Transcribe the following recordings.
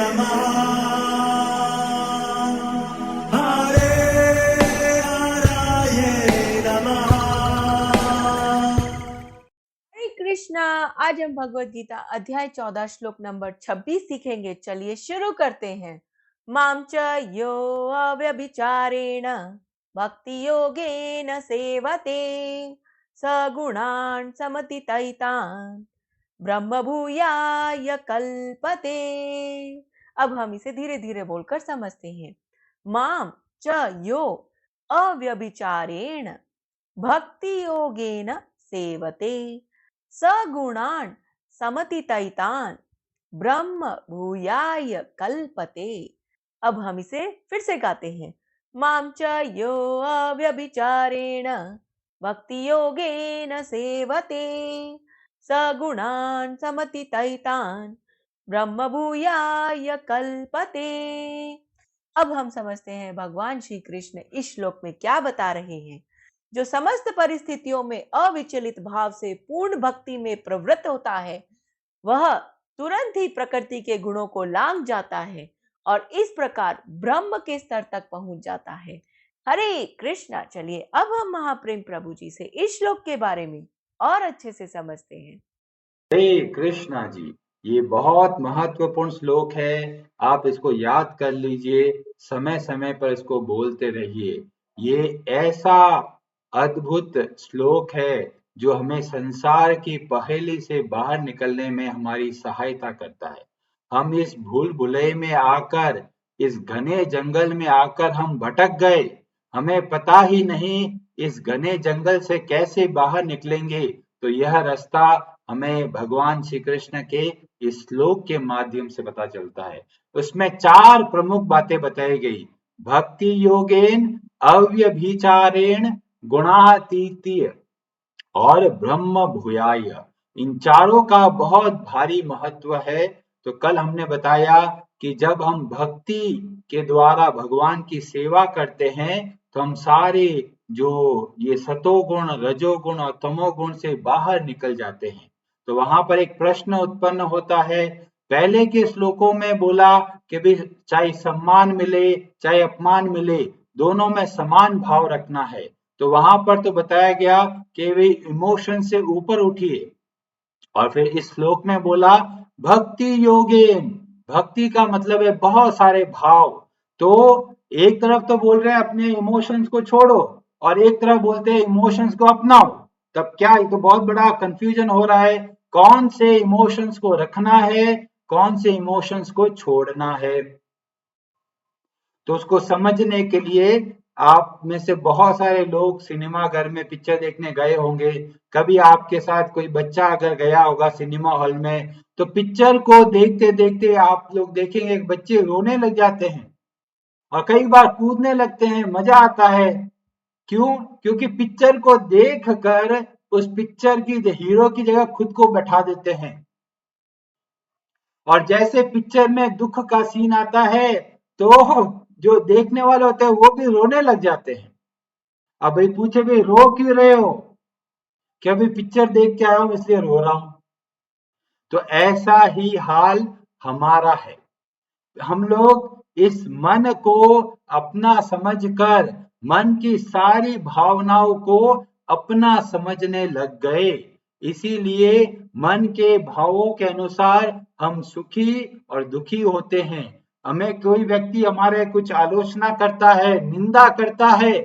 नमः हरे हराय नमः। हरे कृष्णा। आज हम भगवत गीता अध्याय 14 श्लोक नंबर 26 सीखेंगे। चलिए शुरू करते हैं। मां च यो अव्यभिचारेण भक्ति योगेन सेवते सगुणान् समतितैतान् ब्रह्म भूयाय कल्पते। अब हम इसे धीरे धीरे बोलकर समझते हैं। मां च यो अव्यभिचारेण भक्ति योगेन सेवते सगुणान् समतितैतान् ब्रह्म भूयाय कल्पते। अब हम इसे फिर से गाते हैं। मां च यो अव्यभिचारेण भक्ति योगेन सेवते सगुणान् समतितैतान् ब्रह्म भूयाय कल्पते। अब हम समझते हैं भगवान श्री कृष्ण इस श्लोक में क्या बता रहे हैं। जो समस्त परिस्थितियों में अविचलित भाव से पूर्ण भक्ति में प्रवृत्त होता है वह तुरंत ही प्रकृति के गुणों को लांघ जाता है और इस प्रकार ब्रह्म के स्तर तक पहुंच जाता है। हरे कृष्णा। चलिए अब हम महाप्रेम प्रभु जी से इस श्लोक के बारे में और अच्छे से समझते हैं। हरे कृष्णा जी, ये बहुत महत्वपूर्ण श्लोक है। आप इसको याद कर लीजिए, समय समय पर इसको बोलते रहिए। ये ऐसा अद्भुत श्लोक है जो हमें संसार की पहेली से बाहर निकलने में हमारी सहायता करता है। हम इस भूल भुलैया में आकर, इस घने जंगल में आकर हम भटक गए। हमें पता ही नहीं इस घने जंगल से कैसे बाहर निकलेंगे। तो यह रास्ता हमें भगवान श्री कृष्ण के इस श्लोक के माध्यम से पता चलता है। उसमें 4 प्रमुख बातें बताई गई। भक्ति योगेन अव्यभिचारेण गुणातीतीय और ब्रह्म भूयाय। इन चारों का बहुत भारी महत्व है। तो कल हमने बताया कि जब हम भक्ति के द्वारा भगवान की सेवा करते हैं तो हम सारे जो ये सतोगुण, रजोगुण और तमोगुण से बाहर निकल जाते हैं। तो वहां पर एक प्रश्न उत्पन्न होता है। पहले के श्लोकों में बोला कि भी चाहे सम्मान मिले चाहे अपमान मिले, दोनों में समान भाव रखना है। तो वहां पर तो बताया गया कि वे इमोशन से ऊपर उठिए। और फिर इस श्लोक में बोला भक्ति योगेन। भक्ति का मतलब है बहुत सारे भाव। तो एक तरफ तो बोल रहे हैं अपने इमोशंस को छोड़ो और एक तरफ बोलते हैं इमोशंस को अपनाओ। तब क्या, ये तो बहुत बड़ा कंफ्यूजन हो रहा है। कौन से इमोशंस को रखना है, कौन से इमोशंस को छोड़ना है। तो उसको समझने के लिए आप में से बहुत सारे लोग सिनेमा घर में पिक्चर देखने गए होंगे। कभी आपके साथ कोई बच्चा अगर गया होगा सिनेमा हॉल में, तो पिक्चर को देखते देखते आप लोग देखेंगे बच्चे रोने लग जाते हैं और कई बार कूदने लगते हैं, मजा आता है। क्यों? क्योंकि पिक्चर को देख कर उस पिक्चर की हीरो की जगह खुद को बैठा देते हैं। और जैसे पिक्चर में दुख का सीन आता है तो जो देखने वाले होते हैं वो भी रोने लग जाते हैं। अब भाई पूछे भाई रो क्यों रहे हो? क्या अभी पिक्चर देख के आया हूं इसलिए रो रहा हूं। तो ऐसा ही हाल हमारा है। हम लोग इस मन को अपना समझकर मन की सारी भावनाओं को अपना समझने लग गए। इसीलिए मन के भावों के अनुसार हम सुखी और दुखी होते हैं। हमें कोई व्यक्ति हमारे कुछ आलोचना करता है, निंदा करता है,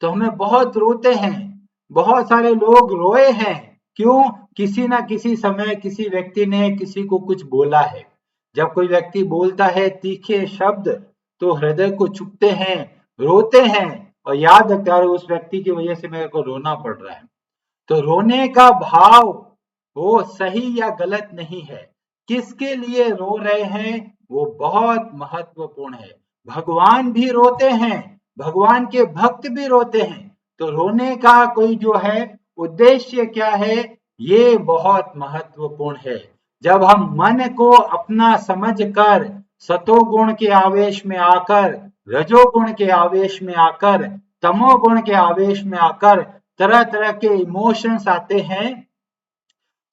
तो हमें बहुत रोते हैं। बहुत सारे लोग रोए हैं। क्यों? किसी ना किसी समय किसी व्यक्ति ने किसी को कुछ बोला है। जब कोई व्यक्ति बोलता है तीखे शब्द तो हृदय को छूते हैं, रोते हैं और याद रखते हैं उस व्यक्ति की वजह से मेरे को रोना पड़ रहा है। तो रोने का भाव वो सही या गलत नहीं है। किसके लिए रो रहे हैं वो बहुत महत्वपूर्ण है। भगवान भी रोते हैं, भगवान के भक्त भी रोते हैं। तो रोने का कोई जो है उद्देश्य क्या है, ये बहुत महत्वपूर्ण है। जब हम मन को अपना समझकर सतोगुण के आवेश में आकर, रजोगुण के आवेश में आकर, तमोगुण के आवेश में आकर तरह तरह के इमोशंस आते हैं,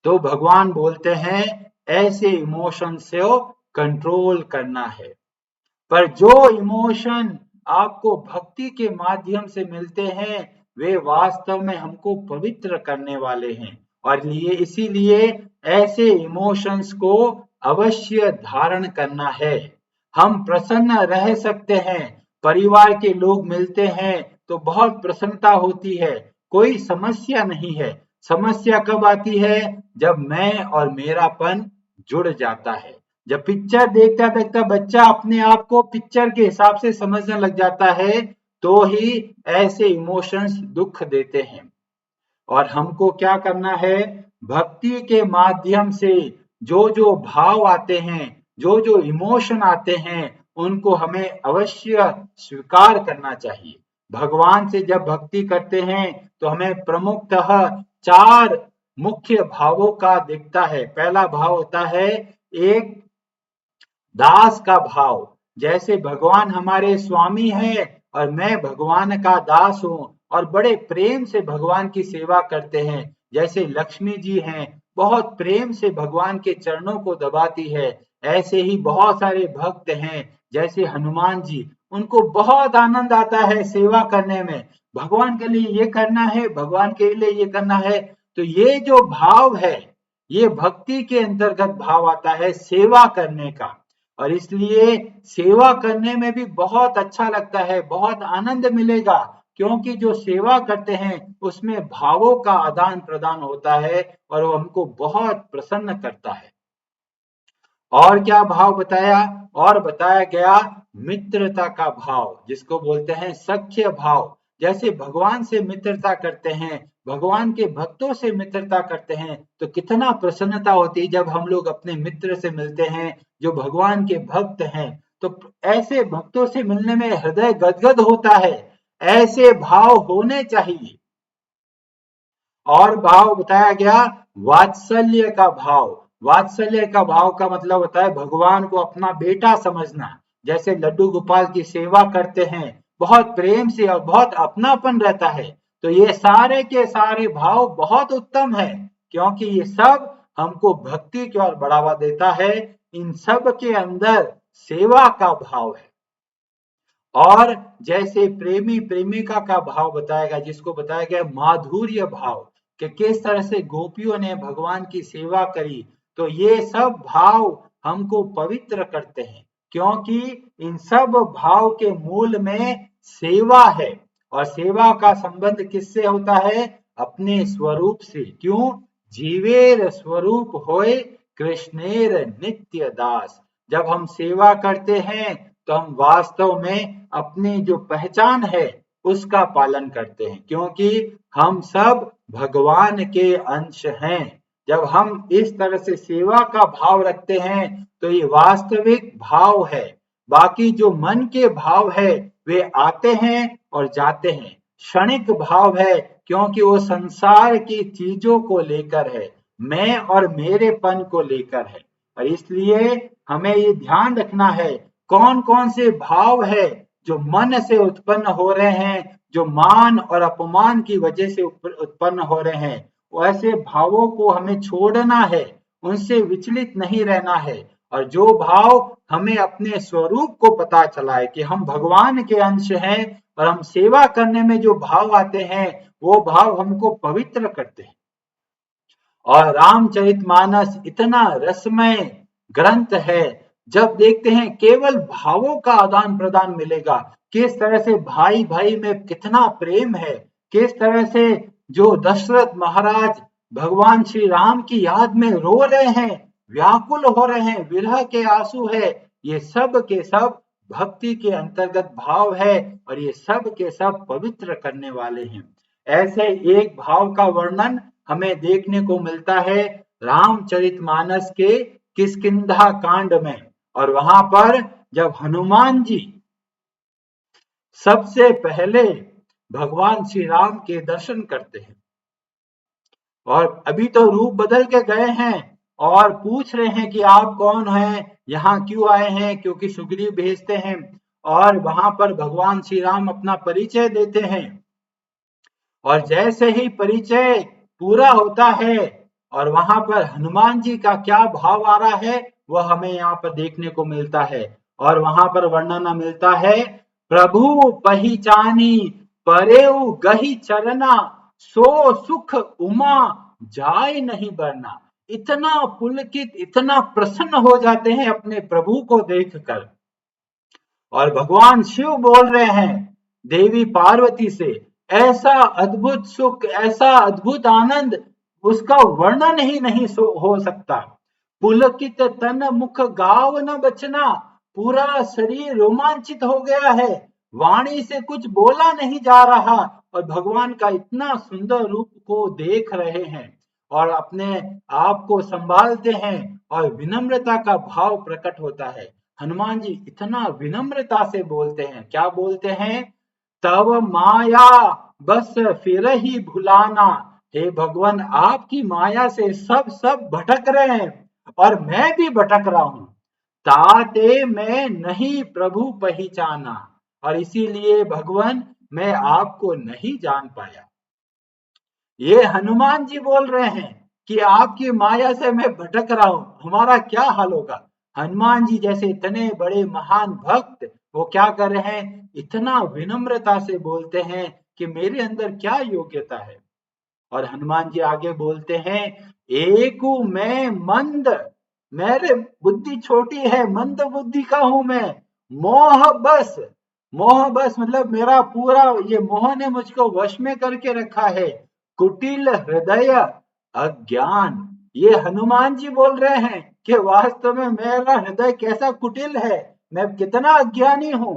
तो भगवान बोलते हैं ऐसे इमोशन से कंट्रोल करना है। पर जो इमोशन आपको भक्ति के माध्यम से मिलते हैं वे वास्तव में हमको पवित्र करने वाले हैं और इसीलिए ऐसे इमोशंस को अवश्य धारण करना है। हम प्रसन्न रह सकते हैं, परिवार के लोग मिलते हैं तो बहुत प्रसन्नता होती है, कोई समस्या नहीं है। समस्या कब आती है? जब मैं और मेरापन जुड़ जाता है। जब पिक्चर देखता देखता बच्चा अपने आप को पिक्चर के हिसाब से समझने लग जाता है तो ही ऐसे इमोशंस दुख देते हैं। और हमको क्या करना है? भक्ति के माध्यम से जो जो भाव आते हैं, जो जो इमोशन आते हैं, उनको हमें अवश्य स्वीकार करना चाहिए। भगवान से जब भक्ति करते हैं तो हमें प्रमुखतः 4 मुख्य भावों का दिखता है। पहला भाव होता है एक दास का भाव, जैसे भगवान हमारे स्वामी हैं और मैं भगवान का दास हूं और बड़े प्रेम से भगवान की सेवा करते हैं। जैसे लक्ष्मी जी हैं, बहुत प्रेम से भगवान के चरणों को दबाती है। ऐसे ही बहुत सारे भक्त हैं जैसे हनुमान जी, उनको बहुत आनंद आता है सेवा करने में। भगवान के लिए ये करना है, भगवान के लिए ये करना है। तो ये जो भाव है ये भक्ति के अंतर्गत भाव आता है सेवा करने का। और इसलिए सेवा करने में भी बहुत अच्छा लगता है, बहुत आनंद मिलेगा, क्योंकि जो सेवा करते हैं उसमें भावों का आदान प्रदान होता है और वो हमको बहुत प्रसन्न करता है। और क्या भाव बताया? और बताया गया मित्रता का भाव, जिसको बोलते हैं सख्य भाव। जैसे भगवान से मित्रता करते हैं, भगवान के भक्तों से मित्रता करते हैं तो कितना प्रसन्नता होती है जब हम लोग अपने मित्र से मिलते हैं जो भगवान के भक्त हैं। तो ऐसे भक्तों से मिलने में हृदय गदगद होता है। ऐसे भाव होने चाहिए। और भाव बताया गया वात्सल्य का भाव। वात्सल्य का भाव का मतलब होता है भगवान को अपना बेटा समझना। जैसे लड्डू गोपाल की सेवा करते हैं बहुत प्रेम से और बहुत अपनापन रहता है। तो ये सारे के सारे भाव बहुत उत्तम है, क्योंकि ये सब हमको भक्ति की ओर बढ़ावा देता है। इन सब के अंदर सेवा का भाव है। और जैसे प्रेमी प्रेमिका का भाव बताया गया, जिसको बताया गया माधुर्य भाव, कि किस तरह से गोपियों ने भगवान की सेवा करी। तो ये सब भाव हमको पवित्र करते हैं, क्योंकि इन सब भाव के मूल में सेवा है। और सेवा का संबंध किससे होता है? अपने स्वरूप से। क्यों? जीवेर स्वरूप होए कृष्णेर नित्य दास। जब हम सेवा करते हैं तो हम वास्तव में अपनी जो पहचान है उसका पालन करते हैं, क्योंकि हम सब भगवान के अंश हैं। जब हम इस तरह से सेवा का भाव रखते हैं तो ये वास्तविक भाव है। बाकी जो मन के भाव है वे आते हैं और जाते हैं, क्षणिक भाव है, क्योंकि वो संसार की चीजों को लेकर है, मैं और मेरेपन को लेकर है। और इसलिए हमें ये ध्यान रखना है कौन कौन से भाव है जो मन से उत्पन्न हो रहे हैं, जो मान और अपमान की वजह से उत्पन्न हो रहे हैं। वैसे भावों को हमें छोड़ना है, उनसे विचलित नहीं रहना है। और जो भाव हमें अपने स्वरूप को पता चला है कि हम भगवान के अंश हैं और हम सेवा करने में जो भाव आते हैं वो भाव हमको पवित्र करते हैं। और रामचरितमानस इतना रसमय ग्रंथ है, जब देखते हैं केवल भावों का आदान प्रदान मिलेगा। किस तरह से भाई भाई में कितना प्रेम है, किस तरह से जो दशरथ महाराज भगवान श्री राम की याद में रो रहे हैं, व्याकुल हो रहे हैं, विरह के आंसू है। ये सब के सब भक्ति के अंतर्गत भाव है और ये सब के सब पवित्र करने वाले हैं। ऐसे एक भाव का वर्णन हमें देखने को मिलता है रामचरितमानस के किष्किंधा कांड में। और वहां पर जब हनुमान जी सबसे पहले भगवान श्री राम के दर्शन करते हैं और अभी तो रूप बदल के गए हैं और पूछ रहे हैं कि आप कौन हैं, यहाँ क्यों आए हैं, क्योंकि सुग्रीव भेजते हैं। और वहां पर भगवान श्री राम अपना परिचय देते हैं और जैसे ही परिचय पूरा होता है और वहां पर हनुमान जी का क्या भाव आ रहा है वह हमें यहाँ पर देखने को मिलता है। और वहां पर वर्णन मिलता है, प्रभु पहिचानी परेउ गही चरना, सो सुख उमा जाय नहीं बरना। इतना पुलकित, इतना प्रसन्न हो जाते हैं अपने प्रभु को देखकर। और भगवान शिव बोल रहे हैं देवी पार्वती से, ऐसा अद्भुत सुख, ऐसा अद्भुत आनंद, उसका वर्णन ही नहीं हो सकता। पुलकित तन मुख गाव न बचना, पूरा शरीर रोमांचित हो गया है, वाणी से कुछ बोला नहीं जा रहा। और भगवान का इतना सुंदर रूप को देख रहे हैं और अपने आप को संभालते हैं और विनम्रता का भाव प्रकट होता है। हनुमान जी इतना विनम्रता से बोलते हैं, क्या बोलते हैं, तब माया बस फिर ही भुलाना। हे भगवान, आपकी माया से सब भटक रहे हैं और मैं भी भटक रहा हूं। ताते मैं नहीं प्रभु पहचाना, और इसीलिए भगवान मैं आपको नहीं जान पाया। ये हनुमान जी बोल रहे हैं कि आपकी माया से मैं भटक रहा हूं, हमारा क्या हाल होगा। हनुमान जी जैसे इतने बड़े महान भक्त, वो क्या कर रहे हैं, इतना विनम्रता से बोलते हैं कि मेरे अंदर क्या योग्यता है। और हनुमान जी आगे बोलते हैं, एकू मैं मंद, मेरे बुद्धि छोटी है, मंद बुद्धि का हूं मैं, मोह बस, मोह बस मतलब मेरा पूरा ये मोह ने मुझको वश में करके रखा है, कुटिल हृदय अज्ञान। ये हनुमान जी बोल रहे हैं कि वास्तव में मेरा हृदय कैसा कुटिल है, मैं कितना अज्ञानी हूं।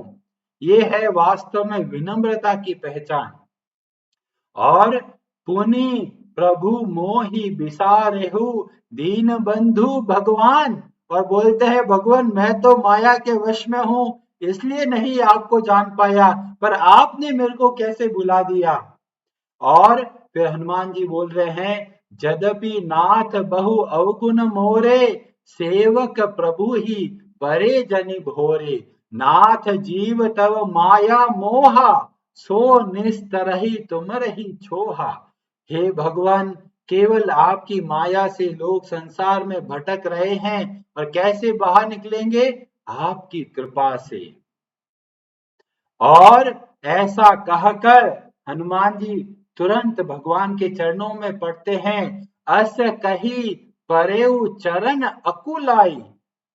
ये है वास्तव में विनम्रता की पहचान। और पुनि प्रभु मोहि बिसारेहु दीन बंधु भगवान, और बोलते हैं भगवान मैं तो माया के वश में हूं, इसलिए नहीं आपको जान पाया, पर आपने मेरे को कैसे बुला दिया। और फिर हनुमान जी बोल रहे हैं, यद्यपि नाथ बहु अवगुण मोरे, सेवक प्रभु ही परे जनि भोरे, नाथ जीव तव माया मोहा, सो निस्तरहि तुमरहि छोहा। हे भगवान, केवल आपकी माया से लोग संसार में भटक रहे हैं, और कैसे बाहर निकलेंगे, आपकी कृपा से। और ऐसा कहकर हनुमान जी तुरंत भगवान के चरणों में पड़ते हैं। अस कही परेउ चरण अकुलाई,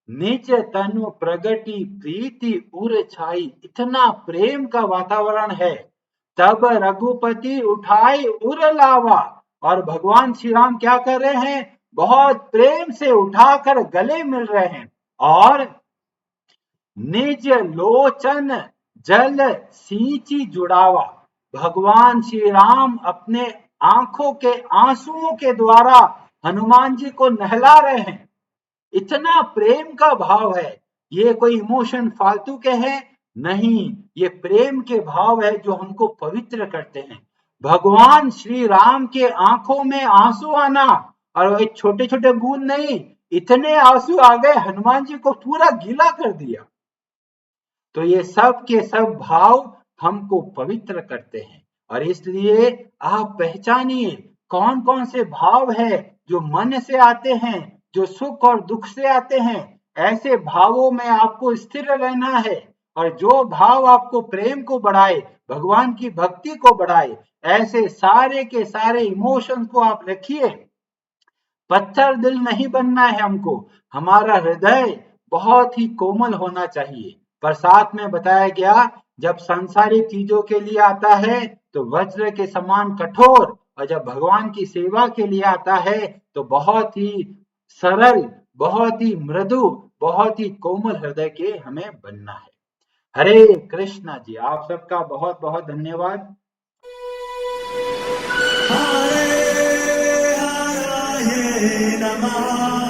निज तनु प्रगति प्रीति उर छाई। इतना प्रेम का वातावरण है। तब रघुपति उठाए उर लावा, और भगवान श्री राम क्या कर रहे हैं, बहुत प्रेम से उठाकर गले मिल रहे हैं। और निज लोचन जल सींची जुड़ावा, भगवान श्री राम अपने आंखों के आंसुओं के द्वारा हनुमान जी को नहला रहे हैं। इतना प्रेम का भाव है। ये कोई इमोशन फालतू के हैं नहीं, ये प्रेम के भाव है जो हमको पवित्र करते हैं। भगवान श्री राम के आंखों में आंसू आना, और एक छोटे छोटे बूंद नहीं, इतने आंसू आ गए हनुमान जी को पूरा गीला कर दिया। तो ये सब के सब भाव हमको पवित्र करते हैं। और इसलिए आप पहचानिए कौन कौन से भाव है जो मन से आते हैं, जो सुख और दुख से आते हैं। ऐसे भावों में आपको स्थिर रहना है, और जो भाव आपको प्रेम को बढ़ाए, भगवान की भक्ति को बढ़ाए, ऐसे सारे के सारे इमोशंस को आप रखिए। पत्थर दिल नहीं बनना है हमको, हमारा हृदय बहुत ही कोमल होना चाहिए। पर साथ में बताया गया, जब सांसारिक चीजों के लिए आता है तो वज्र के समान कठोर, और जब भगवान की सेवा के लिए आता है तो बहुत ही सरल, बहुत ही मृदु, बहुत ही कोमल हृदय के हमें बनना है। हरे कृष्णा जी, आप सबका बहुत बहुत धन्यवाद। हरे हराये नमः।